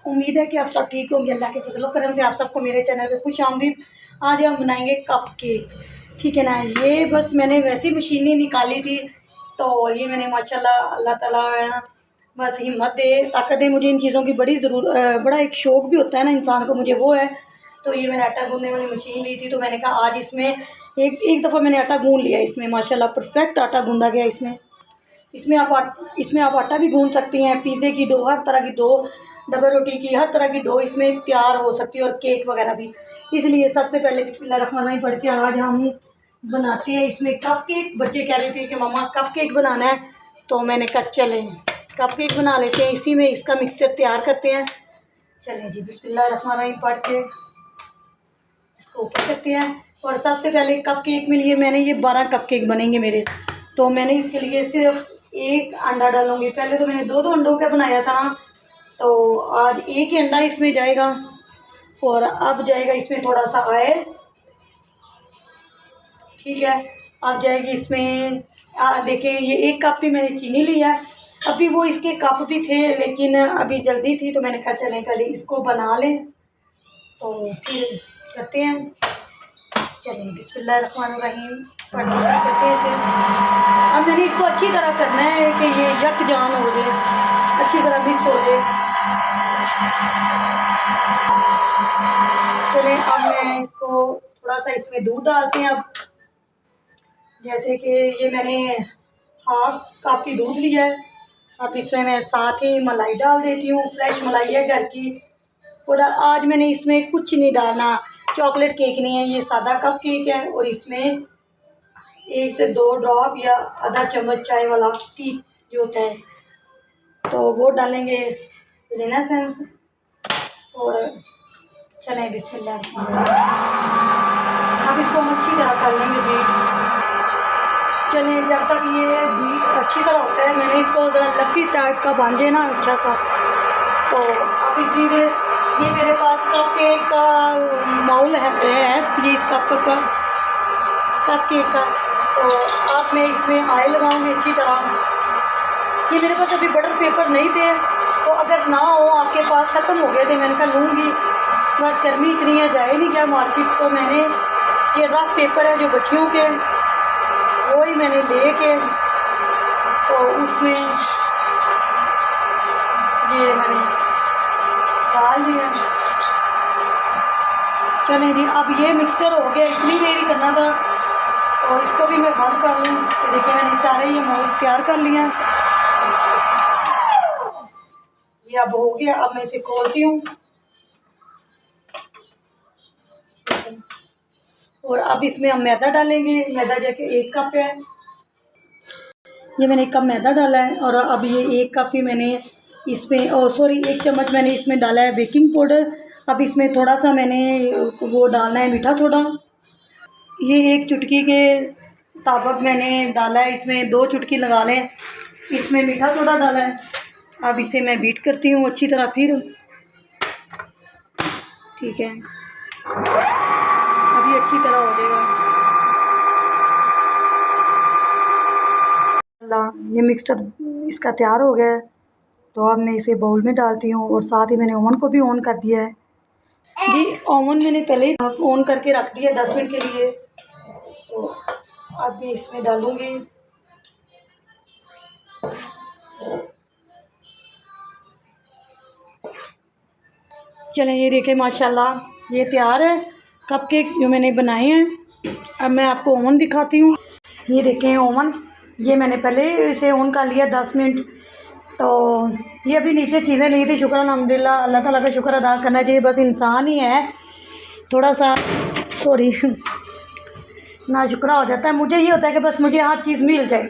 उम्मीद है कि आप सब ठीक होंगे। अल्लाह के फजल करम से आप सबको मेरे चैनल पे खुश आमदीद। आज हम बनाएंगे कप केक, ठीक है ना। ये बस मैंने वैसी मशीन ही निकाली थी, तो ये मैंने माशाल्लाह अल्लाह ताला बस हिम्मत दे, ताकत दे। मुझे इन चीज़ों की बड़ा एक शौक़ भी होता है ना इंसान को, मुझे वो है। तो ये मैंने आटा गूँधने वाली मशीन ली थी, तो मैंने कहा आज इसमें एक दफ़ा मैंने आटा गूँध लिया। इसमें माशाल्लाह परफेक्ट आटा गूँधा गया। इसमें आप आटा भी गूँध सकती हैं, पिज़्ज़े की डो, हर तरह की डो, डबल रोटी की, हर तरह की डो इसमें तैयार हो सकती है, और केक वगैरह भी। इसलिए सबसे पहले बिस्मिल्लाहिर्रहमानिर्रहीम पढ़ के आज हम बनाते हैं इसमें कप केक। बच्चे कह रहे थे कि मम्मा कप केक बनाना है, तो मैंने कहा चलें कप केक बना लेते हैं। इसी में इसका मिक्सचर तैयार करते हैं। चलें जी, बिस्मिल्लाहिर्रहमानिर्रहीम पढ़ के इसको ऊपर करते हैं। और सबसे पहले कप केक में लिए मैंने ये 12 कप केक बनेंगे मेरे, तो मैंने इसके लिए सिर्फ एक अंडा डालूंगी। पहले तो मैंने 2-2 अंडों का बनाया था, तो आज एक ही अंडा इसमें जाएगा। और अब जाएगा इसमें थोड़ा सा ऑयल, ठीक है। अब जाएगी इसमें देखें, ये 1 कप भी मैंने चीनी लिया। अभी वो इसके कप भी थे, लेकिन अभी जल्दी थी, तो मैंने कहा चलें पहले इसको बना लें, तो फिर करते हैं। चलिए बिस्मिल्लाहिर्रहमानिर्रहीम करते हैं इसे। अब मैंने इसको अच्छी तरह करना है कि ये यकजान हो जाए, अच्छी तरह मिक्स हो जाए। चलिए अब मैं इसको थोड़ा सा इसमें दूध डालते हैं। अब जैसे कि ये मैंने हाफ कप की दूध लिया है, अब इसमें मैं साथ ही मलाई डाल देती हूँ। फ्रेश मलाई है घर की। और आज मैंने इसमें कुछ नहीं डालना, चॉकलेट केक नहीं है, ये सादा कप केक है। और इसमें 1 से 2 ड्रॉप या आधा चम्मच चाय वाला टी जो होता है, तो वो डालेंगे रेनेसेंस। और चलें बिस्मिल्लाह, अब इसको हम अच्छी तरह कर लेंगे बीट। चलें जब तक ये बीट अच्छी तरह होता है, मैंने इसको ज़रा लफी टाइप का बांधे ना अच्छा सा। तो अभी धीरे ये मेरे पास कप केक का माउल है 20 कप केक का। तो अब मैं इसमें ऑयल लगाऊंगी अच्छी तरह। ये मेरे पास अभी बटर पेपर नहीं थे, तो अगर ना हो आपके पास, ख़त्म हो गए थे, मैंने कहा लूँगी, बस गर्मी इतनी है, जाए नहीं क्या मार्केट। तो मैंने ये रफ पेपर है जो बच्चियों के, वो ही मैंने लेके तो उसमें ये मैंने डाल दिया। चलें जी, अब ये मिक्सचर हो गया, इतनी देर ही करना था, और इसको भी मैं बंद कर लूँ। तो देखिए मैंने सारे ये मोल्ड तैयार कर लिया। ये अब हो गया, अब मैं इसे खोलती हूँ। और अब इसमें हम मैदा डालेंगे। मैदा जैसे 1 कप है, ये मैंने 1 कप मैदा डाला है। और अब ये 1 कप ही मैंने इसमें 1 चम्मच मैंने इसमें डाला है बेकिंग पाउडर। अब इसमें थोड़ा सा मैंने वो डालना है मीठा सोडा, ये 1 चुटकी के ताबक मैंने डाला है। इसमें 2 चुटकी लगा लें, इसमें मीठा सोडा डाला है। अब इसे मैं बीट करती हूँ अच्छी तरह फिर, ठीक है। अभी अच्छी तरह हो जाएगा। ये मिक्सर इसका तैयार हो गया है, तो अब मैं इसे बाउल में डालती हूँ। और साथ ही मैंने ओवन को भी ऑन कर दिया है जी। ओवन मैंने पहले ही ऑन करके रख दिया 10 मिनट के लिए। तो अब मैं इसमें डालूँगी चलें, ये देखें माशाल्लाह ये तैयार है कप केक जो मैंने बनाए हैं। अब मैं आपको ओवन दिखाती हूँ। ये देखें ओवन, ये मैंने पहले इसे ऑन कर लिया 10 मिनट। तो ये अभी नीचे चीज़ें ली थी, शुक्र अल्हम्दुलिल्लाह, अल्लाह ताला का शुक्र अदा करना चाहिए। बस इंसान ही है थोड़ा सा सॉरी ना शुक्रा हो जाता है। मुझे ये होता है कि बस मुझे हर चीज़ मिल जाए,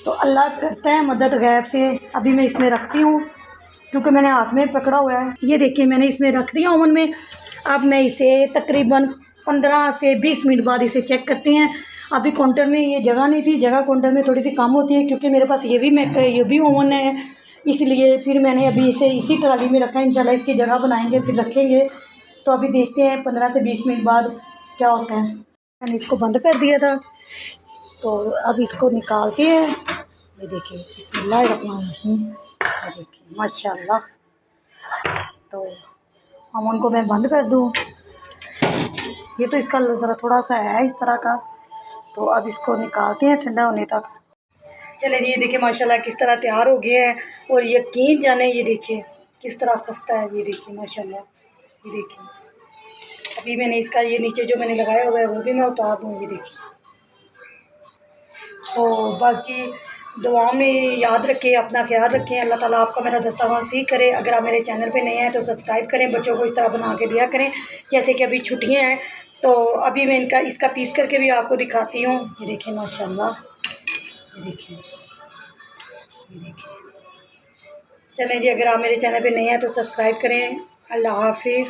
तो अल्लाह करता है मदद गैब से। अभी मैं इसमें रखती हूँ क्योंकि मैंने हाथ में पकड़ा हुआ है। ये देखिए मैंने इसमें रख दिया ओवन में। अब मैं इसे तकरीबन 15 से 20 मिनट बाद इसे चेक करते हैं। अभी काउंटर में ये जगह नहीं थी, जगह काउंटर में थोड़ी सी कम होती है, क्योंकि मेरे पास ये भी ओवन है, इसलिए फिर मैंने अभी इसे इसी ट्राली में रखा है। इंशाल्लाह इसकी जगह बनाएंगे फिर रखेंगे। तो अभी देखते हैं 15 से 20 मिनट बाद क्या होता है। मैंने इसको बंद कर दिया था, तो अब इसको निकालते हैं। ये देखिए बिस्मिल्लाहिर्रहमानिर्रहीम, ये देखिए माशाल्लाह तो हम उनको मैं बंद कर दूँ। ये तो इसका ज़रा थोड़ा सा है इस तरह का, तो अब इसको निकालते हैं ठंडा होने तक। चलिए ये देखिए माशाल्लाह किस तरह तैयार हो गया है, और यकीन जाने ये देखिए किस तरह खस्ता है। ये देखिए माशाल्लाह, ये देखिए अभी मैंने इसका ये नीचे जो मैंने लगाया हुआ है वो भी मैं उतार दूँगी। देखिए तो बस जी दुआ में याद रखें, अपना ख्याल रखें। अल्लाह ताला आपका मेरा दस्तावा सीख करे। अगर आप मेरे चैनल पे नए हैं तो सब्सक्राइब करें, बच्चों को इस तरह बना के दिया करें। जैसे कि अभी छुट्टियां हैं तो अभी मैं इसका पीस करके भी आपको दिखाती हूँ। ये देखिए माशाल्लाह, ये देखिए, ये देखिए। चलें जी, अगर आप मेरे चैनल पे नए हैं तो सब्सक्राइब करें। अल्लाह हाफिज़।